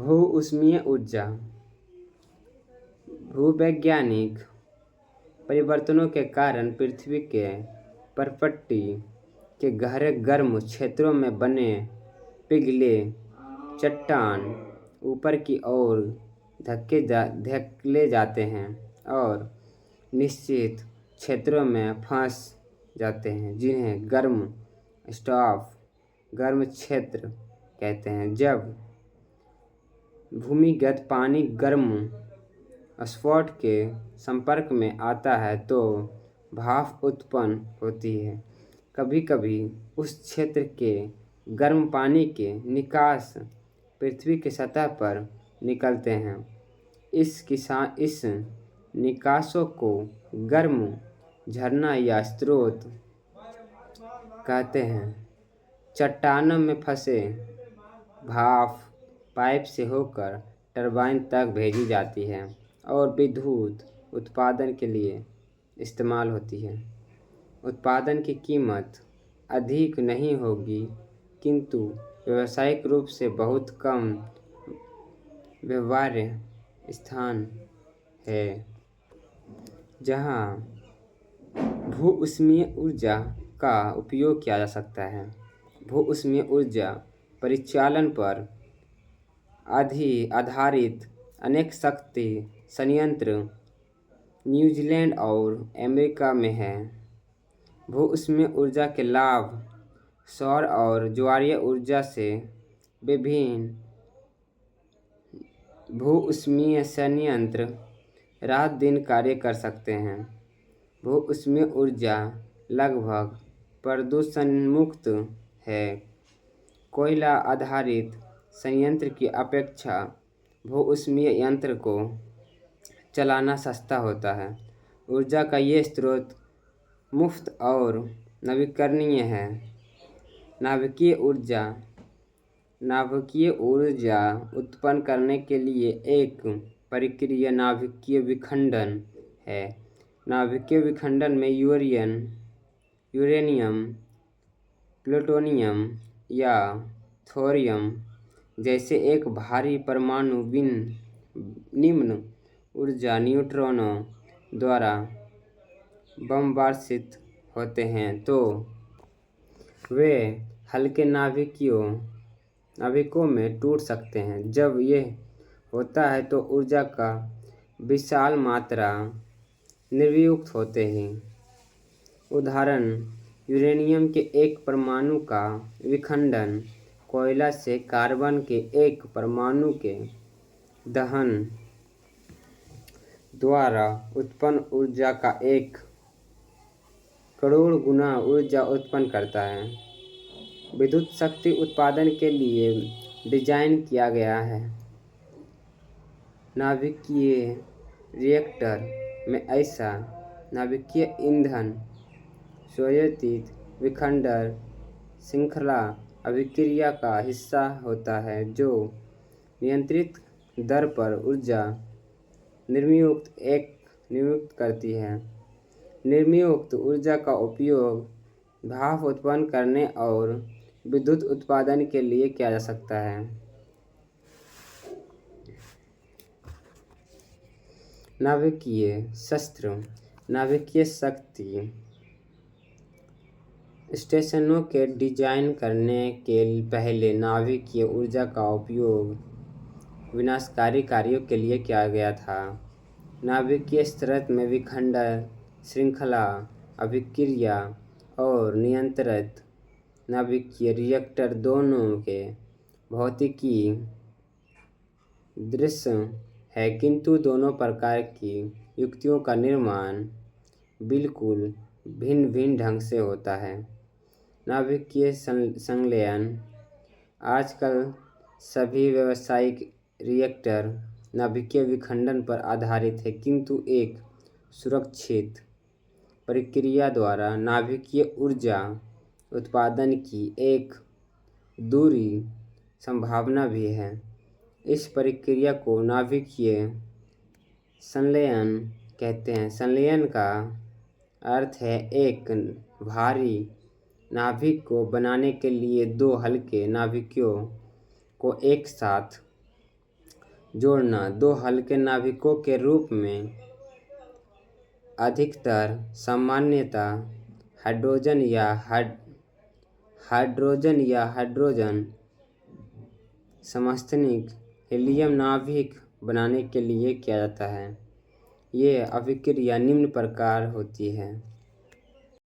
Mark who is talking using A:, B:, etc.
A: भू-ऊष्मीय ऊर्जा भूवैज्ञानिक परिवर्तनों के कारण पृथ्वी के परपट्टी के गहरे गर्म क्षेत्रों में बने पिघले चट्टान ऊपर की ओर धकेले जाते हैं और निश्चित क्षेत्रों में फंस जाते हैं, जिन्हें गर्म क्षेत्र कहते हैं। जब भूमिगत पानी गर्म स्पॉट के संपर्क में आता है तो भाप उत्पन्न होती है। कभी कभी उस क्षेत्र के गर्म पानी के निकास पृथ्वी की सतह पर निकलते हैं। इस निकासों को गर्म झरना या स्रोत कहते हैं। चट्टानों में फंसे भाप पाइप से होकर टरबाइन तक भेजी जाती है और विद्युत उत्पादन के लिए इस्तेमाल होती है। उत्पादन की कीमत अधिक नहीं होगी, किंतु व्यावसायिक रूप से बहुत कम व्यवहार्य स्थान है जहां भू-ऊष्मीय ऊर्जा का उपयोग किया जा सकता है। भू-ऊष्मीय ऊर्जा परिचालन पर आधारित अनेक शक्ति संयंत्र न्यूजीलैंड और अमेरिका में हैं। भू-ऊष्मीय ऊर्जा के लाभ सौर और ज्वारीय ऊर्जा से विभिन्न भू-ऊष्मीय संयंत्र रात दिन कार्य कर सकते हैं। भू-ऊष्मीय ऊर्जा लगभग प्रदूषण मुक्त है। कोयला आधारित संयंत्र की अपेक्षा भू-ऊष्मीय यंत्र को चलाना सस्ता होता है। ऊर्जा का ये स्रोत मुफ्त और नवीकरणीय है। नाभिकीय ऊर्जा उत्पन्न करने के लिए एक प्रक्रिया नाभिकीय विखंडन है। नाभिकीय विखंडन में यूरेनियम, प्लूटोनियम या थोरियम जैसे एक भारी परमाणु निम्न ऊर्जा न्यूट्रॉनों द्वारा बमवर्षित होते हैं, तो वे हल्के नाभिकों में टूट सकते हैं। जब यह होता है तो ऊर्जा का विशाल मात्रा निर्युक्त होते हैं। उदाहरण यूरेनियम के एक परमाणु का विखंडन कोयला से कार्बन के एक परमाणु के दहन द्वारा उत्पन्न ऊर्जा का 1 करोड़ गुना ऊर्जा उत्पन्न करता है। विद्युत शक्ति उत्पादन के लिए डिजाइन किया गया है। नाभिकीय रिएक्टर में ऐसा नाभिकीय ईंधन स्वायत्त विखंडन श्रृंखला अभिक्रिया का हिस्सा होता है, जो नियंत्रित दर पर ऊर्जा निर्मुक्त करती है। निर्मुक्त ऊर्जा का उपयोग भाप उत्पन्न करने और विद्युत उत्पादन के लिए किया जा सकता है। नाभिकीय शक्ति स्टेशनों के डिजाइन करने के पहले नाभिकीय ऊर्जा का उपयोग विनाशकारी कार्यों के लिए किया गया था। नाभिकीय स्रोत में विखंडन श्रृंखला अभिक्रिया और नियंत्रित नाभिकीय रिएक्टर दोनों के भौतिकी दृश्य है, किंतु दोनों प्रकार की युक्तियों का निर्माण बिल्कुल भिन्न ढंग से होता है। नाभिकीय संलयन आजकल सभी व्यावसायिक रिएक्टर नाभिकीय विखंडन पर आधारित है, किंतु एक सुरक्षित प्रक्रिया द्वारा नाभिकीय ऊर्जा उत्पादन की एक दूरी संभावना भी है। इस प्रक्रिया को नाभिकीय संलयन कहते हैं। संलयन का अर्थ है एक भारी नाभिक को बनाने के लिए दो हल्के नाभिकों को एक साथ जोड़ना दो हल्के नाभिकों के रूप में अधिकतर सामान्यता हाइड्रोजन समस्थानिक हीलियम नाभिक बनाने के लिए किया जाता है। ये अभिक्रिया निम्न प्रकार होती है।